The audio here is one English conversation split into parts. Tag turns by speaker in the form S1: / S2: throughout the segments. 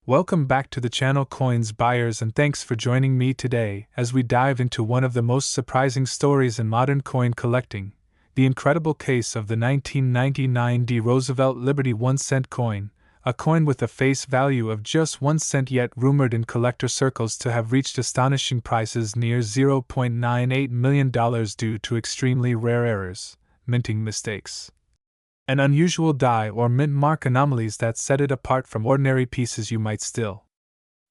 S1: Welcome back to the channel, Coins Buyers, and thanks for joining me today as we dive into one of the most surprising stories in modern coin collecting, the incredible case of the 1999 D. Roosevelt Liberty 1-cent coin, a coin with a face value of just 1 cent yet rumored in collector circles to have reached astonishing prices near $0.98 million due to extremely rare errors, minting mistakes, and unusual die or mint mark anomalies that set it apart from ordinary pieces you might still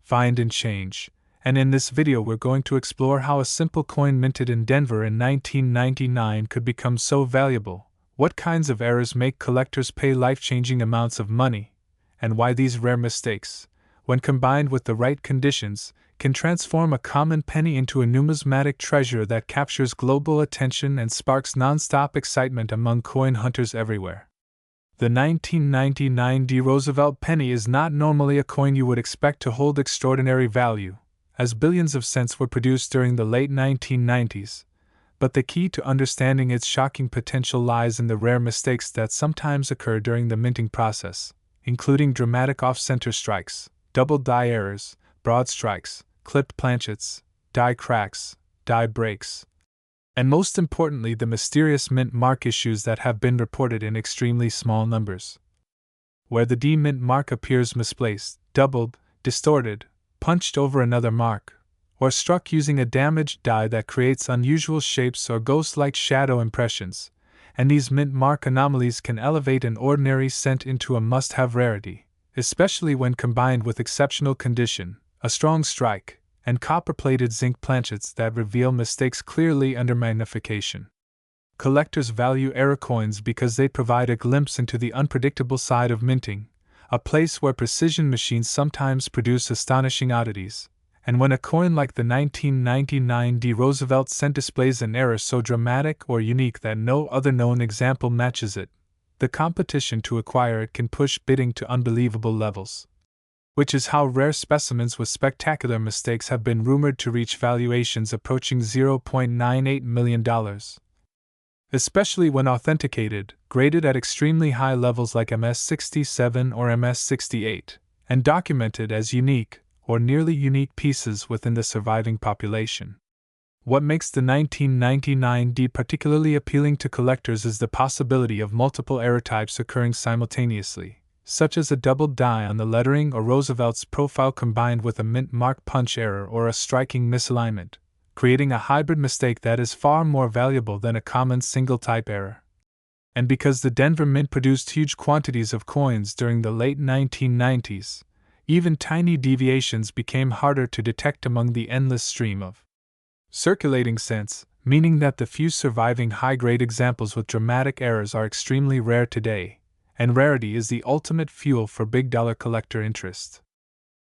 S1: find in change. And in this video we're going to explore how a simple coin minted in Denver in 1999 could become so valuable, what kinds of errors make collectors pay life-changing amounts of money, and why these rare mistakes, when combined with the right conditions, can transform a common penny into a numismatic treasure that captures global attention and sparks non-stop excitement among coin hunters everywhere. The 1999 D. Roosevelt penny is not normally a coin you would expect to hold extraordinary value, as billions of cents were produced during the late 1990s, but the key to understanding its shocking potential lies in the rare mistakes that sometimes occur during the minting process, including dramatic off-center strikes, double die errors, broad strikes, clipped planchets, die cracks, die breaks, and most importantly the mysterious mint mark issues that have been reported in extremely small numbers. Where the D mint mark appears misplaced, doubled, distorted, punched over another mark, or struck using a damaged die that creates unusual shapes or ghost-like shadow impressions, and these mint mark anomalies can elevate an ordinary cent into a must-have rarity, especially when combined with exceptional condition, a strong strike, and copper-plated zinc planchets that reveal mistakes clearly under magnification. Collectors value error coins because they provide a glimpse into the unpredictable side of minting, a place where precision machines sometimes produce astonishing oddities. And when a coin like the 1999 D. Roosevelt cent displays an error so dramatic or unique that no other known example matches it, the competition to acquire it can push bidding to unbelievable levels. Which is how rare specimens with spectacular mistakes have been rumored to reach valuations approaching $0.98 million. Especially when authenticated, graded at extremely high levels like MS-67 or MS-68, and documented as unique, or nearly unique pieces within the surviving population. What makes the 1999 D particularly appealing to collectors is the possibility of multiple error types occurring simultaneously, such as a doubled die on the lettering or Roosevelt's profile combined with a mint mark punch error or a striking misalignment, creating a hybrid mistake that is far more valuable than a common single-type error. And because the Denver Mint produced huge quantities of coins during the late 1990s, even tiny deviations became harder to detect among the endless stream of circulating cents, meaning that the few surviving high-grade examples with dramatic errors are extremely rare today, and rarity is the ultimate fuel for big-dollar collector interest.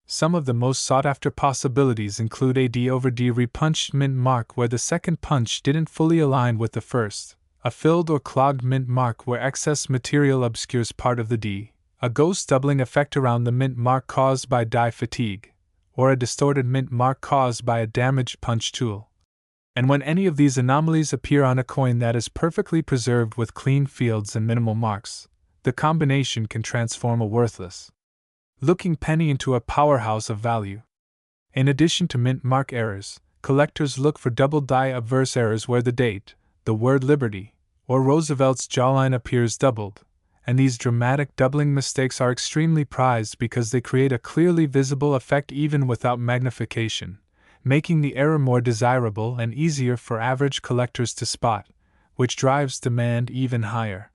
S1: Some of the most sought-after possibilities include a D/D repunched mint mark where the second punch didn't fully align with the first, a filled or clogged mint mark where excess material obscures part of the D, a ghost doubling effect around the mint mark caused by die fatigue, or a distorted mint mark caused by a damaged punch tool. And when any of these anomalies appear on a coin that is perfectly preserved with clean fields and minimal marks, the combination can transform a worthless-looking penny into a powerhouse of value. In addition to mint mark errors, collectors look for double die obverse errors where the date, the word Liberty, or Roosevelt's jawline appears doubled, and these dramatic doubling mistakes are extremely prized because they create a clearly visible effect even without magnification, making the error more desirable and easier for average collectors to spot, which drives demand even higher.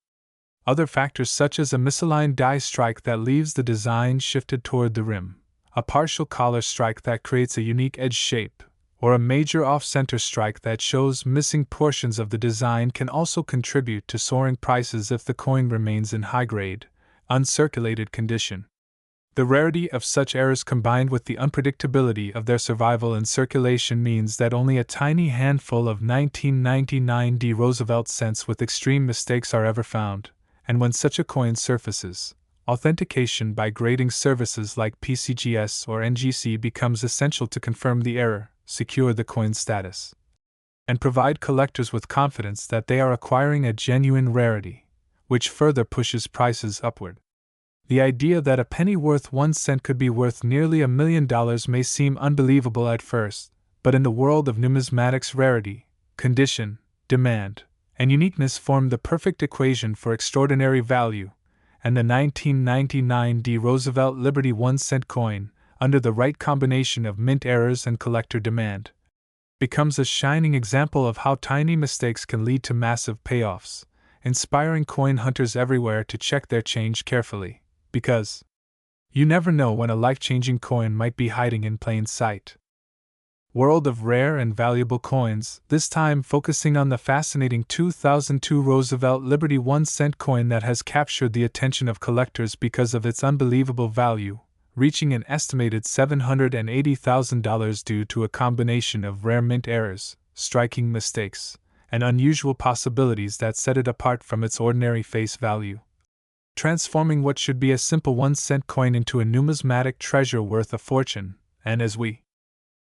S1: Other factors such as a misaligned die strike that leaves the design shifted toward the rim, a partial collar strike that creates a unique edge shape, or a major off-center strike that shows missing portions of the design can also contribute to soaring prices if the coin remains in high-grade, uncirculated condition. The rarity of such errors combined with the unpredictability of their survival in circulation means that only a tiny handful of 1999 D. Roosevelt cents with extreme mistakes are ever found. And when such a coin surfaces, authentication by grading services like PCGS or NGC becomes essential to confirm the error, secure the coin's status, and provide collectors with confidence that they are acquiring a genuine rarity, which further pushes prices upward. The idea that a penny worth 1 cent could be worth nearly $1 million may seem unbelievable at first, but in the world of numismatics, rarity, condition, demand, and uniqueness form the perfect equation for extraordinary value, and the 1999 D. Roosevelt Liberty 1-cent coin, under the right combination of mint errors and collector demand, becomes a shining example of how tiny mistakes can lead to massive payoffs, inspiring coin hunters everywhere to check their change carefully, because you never know when a life-changing coin might be hiding in plain sight. World of rare and valuable coins, this time focusing on the fascinating 2002 Roosevelt Liberty 1-cent coin that has captured the attention of collectors because of its unbelievable value, reaching an estimated $780,000 due to a combination of rare mint errors, striking mistakes, and unusual possibilities that set it apart from its ordinary face value, transforming what should be a simple 1-cent coin into a numismatic treasure worth a fortune. And as we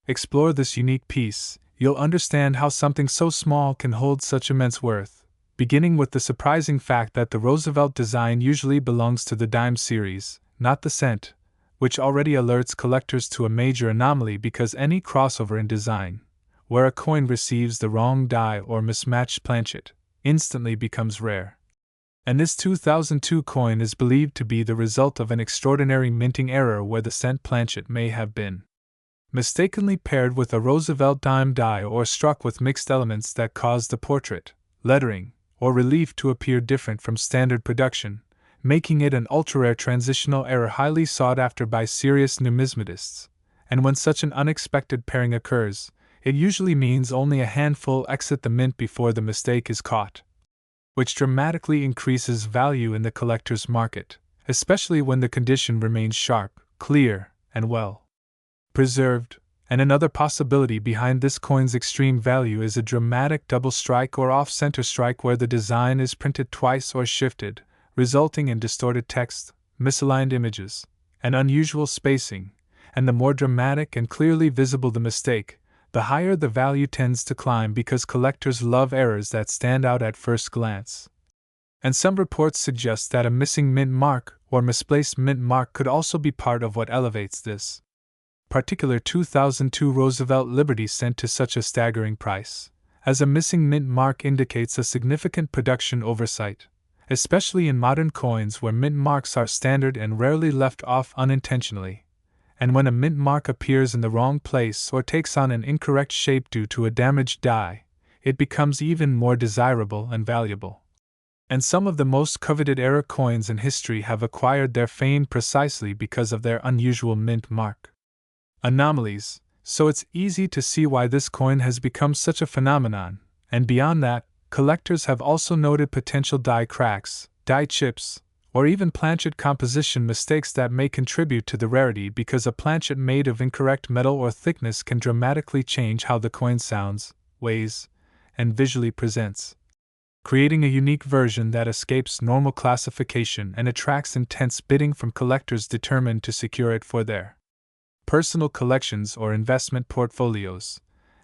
S1: explore this unique piece, you'll understand how something so small can hold such immense worth, beginning with the surprising fact that the Roosevelt design usually belongs to the dime series, not the cent, which already alerts collectors to a major anomaly because any crossover in design, where a coin receives the wrong die or mismatched planchet, instantly becomes rare. And this 2002 coin is believed to be the result of an extraordinary minting error where the cent planchet may have been mistakenly paired with a Roosevelt dime die or struck with mixed elements that caused the portrait, lettering, or relief to appear different from standard production, making it an ultra-rare transitional error highly sought after by serious numismatists. And when such an unexpected pairing occurs, it usually means only a handful exit the mint before the mistake is caught, which dramatically increases value in the collector's market, especially when the condition remains sharp, clear, and well preserved. And another possibility behind this coin's extreme value is a dramatic double strike or off-center strike where the design is printed twice or shifted, resulting in distorted text, misaligned images, and unusual spacing. And the more dramatic and clearly visible the mistake, the higher the value tends to climb because collectors love errors that stand out at first glance. And some reports suggest that a missing mint mark or misplaced mint mark could also be part of what elevates this particular 2002 Roosevelt Liberty cent to such a staggering price, as a missing mint mark indicates a significant production oversight, especially in modern coins where mint marks are standard and rarely left off unintentionally. And when a mint mark appears in the wrong place or takes on an incorrect shape due to a damaged die, it becomes even more desirable and valuable. And some of the most coveted error coins in history have acquired their fame precisely because of their unusual mint mark anomalies, so it's easy to see why this coin has become such a phenomenon. And beyond that, collectors have also noted potential die cracks, die chips, or even planchet composition mistakes that may contribute to the rarity because a planchet made of incorrect metal or thickness can dramatically change how the coin sounds, weighs, and visually presents, creating a unique version that escapes normal classification and attracts intense bidding from collectors determined to secure it for their personal collections or investment portfolios.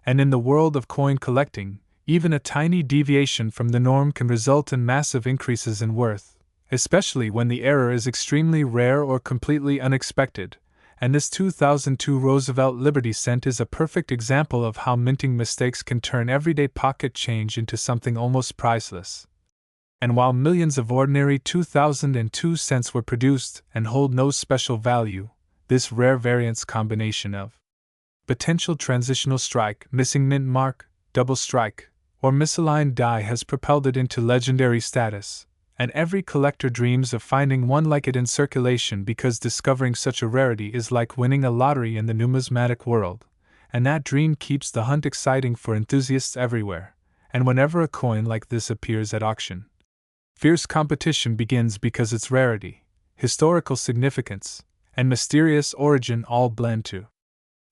S1: And in the world of coin collecting, even a tiny deviation from the norm can result in massive increases in worth, especially when the error is extremely rare or completely unexpected. And this 2002 Roosevelt Liberty cent is a perfect example of how minting mistakes can turn everyday pocket change into something almost priceless. And while millions of ordinary 2002 cents were produced and hold no special value, this rare variance combination of potential transitional strike, missing mint mark, double strike, or misaligned die has propelled it into legendary status, and every collector dreams of finding one like it in circulation because discovering such a rarity is like winning a lottery in the numismatic world, and that dream keeps the hunt exciting for enthusiasts everywhere. And whenever a coin like this appears at auction, fierce competition begins because its rarity, historical significance, and mysterious origin all blend to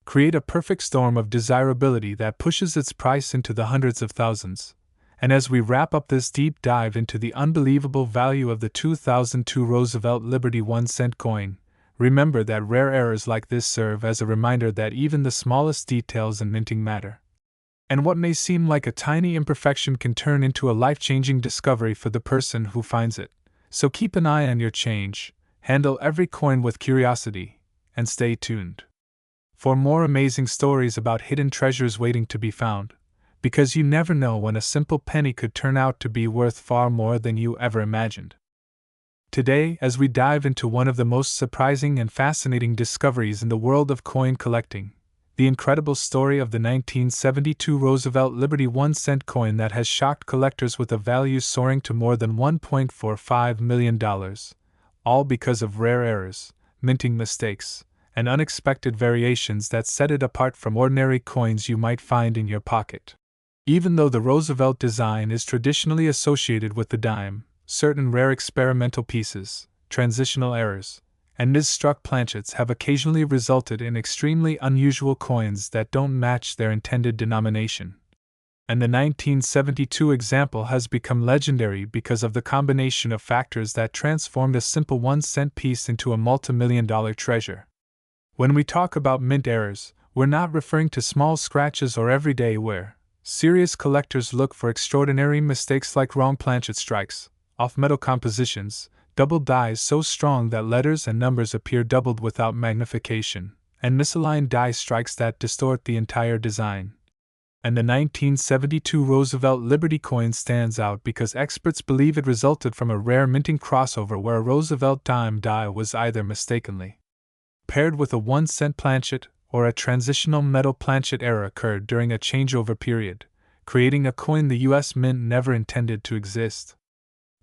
S1: create a perfect storm of desirability that pushes its price into the hundreds of thousands. And as we wrap up this deep dive into the unbelievable value of the 2002 Roosevelt Liberty 1-cent coin, remember that rare errors like this serve as a reminder that even the smallest details in minting matter. And what may seem like a tiny imperfection can turn into a life-changing discovery for the person who finds it. So keep an eye on your change, Handle every coin with curiosity, and stay tuned for more amazing stories about hidden treasures waiting to be found, because you never know when a simple penny could turn out to be worth far more than you ever imagined. Today, as we dive into one of the most surprising and fascinating discoveries in the world of coin collecting, the incredible story of the 1972 Roosevelt Liberty 1-cent coin that has shocked collectors with a value soaring to more than $1.45 million, all because of rare errors, minting mistakes, and unexpected variations that set it apart from ordinary coins you might find in your pocket. Even though the Roosevelt design is traditionally associated with the dime, certain rare experimental pieces, transitional errors, and misstruck planchets have occasionally resulted in extremely unusual coins that don't match their intended denomination. And the 1972 example has become legendary because of the combination of factors that transformed a simple 1-cent piece into a multi-million-dollar treasure. When we talk about mint errors, we're not referring to small scratches or everyday wear. Serious collectors look for extraordinary mistakes like wrong planchet strikes, off-metal compositions, double dies so strong that letters and numbers appear doubled without magnification, and misaligned die strikes that distort the entire design. And the 1972 Roosevelt Liberty coin stands out because experts believe it resulted from a rare minting crossover where a Roosevelt dime die was either mistakenly paired with a 1-cent planchet, or a transitional metal planchet error occurred during a changeover period, creating a coin the U.S. Mint never intended to exist.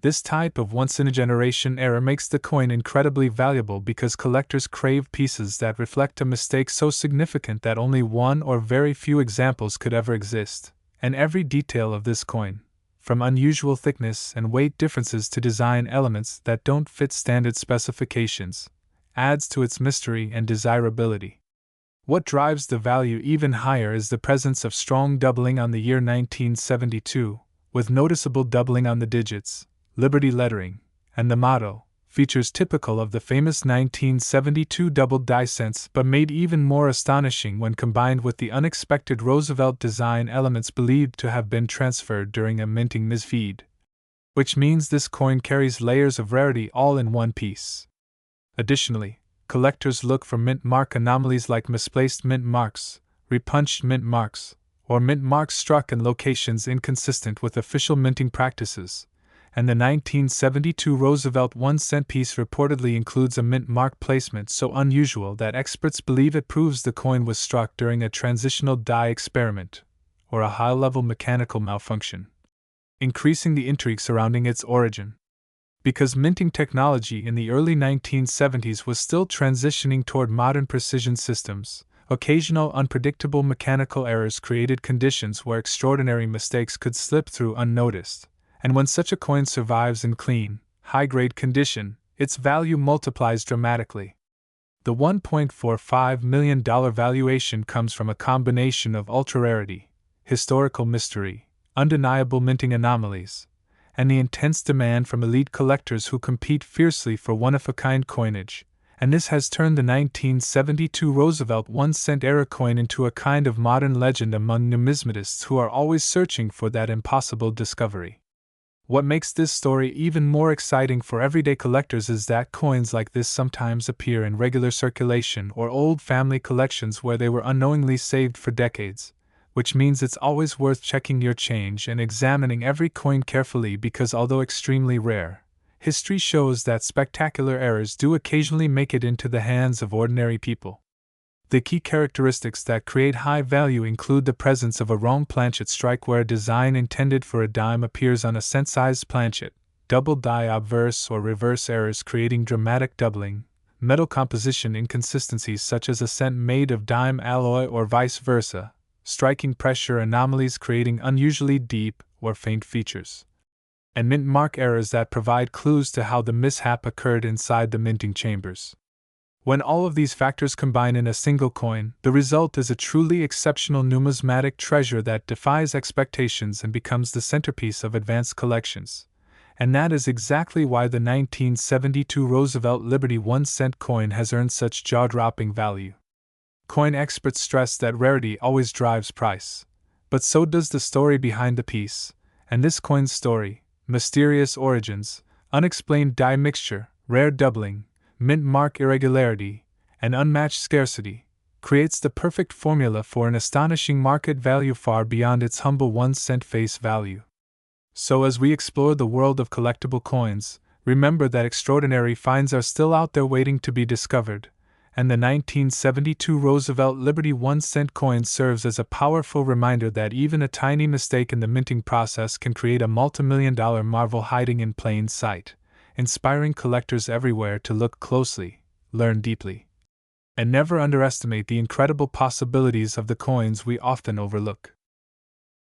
S1: This type of once-in-a-generation error makes the coin incredibly valuable because collectors crave pieces that reflect a mistake so significant that only one or very few examples could ever exist, and every detail of this coin, from unusual thickness and weight differences to design elements that don't fit standard specifications, adds to its mystery and desirability. What drives the value even higher is the presence of strong doubling on the year 1972, with noticeable doubling on the digits, Liberty lettering, and the motto, features typical of the famous 1972 doubled die cents but made even more astonishing when combined with the unexpected Roosevelt design elements believed to have been transferred during a minting misfeed. Which means this coin carries layers of rarity all in one piece. Additionally, collectors look for mint mark anomalies like misplaced mint marks, repunched mint marks, or mint marks struck in locations inconsistent with official minting practices, and the 1972 Roosevelt 1-cent piece reportedly includes a mint mark placement so unusual that experts believe it proves the coin was struck during a transitional die experiment, or a high-level mechanical malfunction, increasing the intrigue surrounding its origin. Because minting technology in the early 1970s was still transitioning toward modern precision systems, occasional unpredictable mechanical errors created conditions where extraordinary mistakes could slip through unnoticed, and when such a coin survives in clean, high-grade condition, its value multiplies dramatically. The $1.45 million valuation comes from a combination of ultra-rarity, historical mystery, undeniable minting anomalies, and the intense demand from elite collectors who compete fiercely for one-of-a-kind coinage, and this has turned the 1972 Roosevelt 1-cent era coin into a kind of modern legend among numismatists who are always searching for that impossible discovery. What makes this story even more exciting for everyday collectors is that coins like this sometimes appear in regular circulation or old family collections where they were unknowingly saved for decades, which means it's always worth checking your change and examining every coin carefully because although extremely rare, history shows that spectacular errors do occasionally make it into the hands of ordinary people. The key characteristics that create high value include the presence of a wrong planchet strike where a design intended for a dime appears on a cent-sized planchet, double die obverse or reverse errors creating dramatic doubling, metal composition inconsistencies such as a cent made of dime alloy or vice versa, striking pressure anomalies creating unusually deep or faint features, and mint mark errors that provide clues to how the mishap occurred inside the minting chambers. When all of these factors combine in a single coin, the result is a truly exceptional numismatic treasure that defies expectations and becomes the centerpiece of advanced collections. And that is exactly why the 1972 Roosevelt Liberty 1-cent coin has earned such jaw-dropping value. Coin experts stress that rarity always drives price, but so does the story behind the piece, and this coin's story, mysterious origins, unexplained die mixture, rare doubling, mint mark irregularity, and unmatched scarcity, creates the perfect formula for an astonishing market value far beyond its humble 1 cent face value. So, as we explore the world of collectible coins, remember that extraordinary finds are still out there waiting to be discovered, and the 1972 Roosevelt Liberty 1 cent coin serves as a powerful reminder that even a tiny mistake in the minting process can create a multimillion-dollar marvel hiding in plain sight, inspiring collectors everywhere to look closely, learn deeply, and never underestimate the incredible possibilities of the coins we often overlook.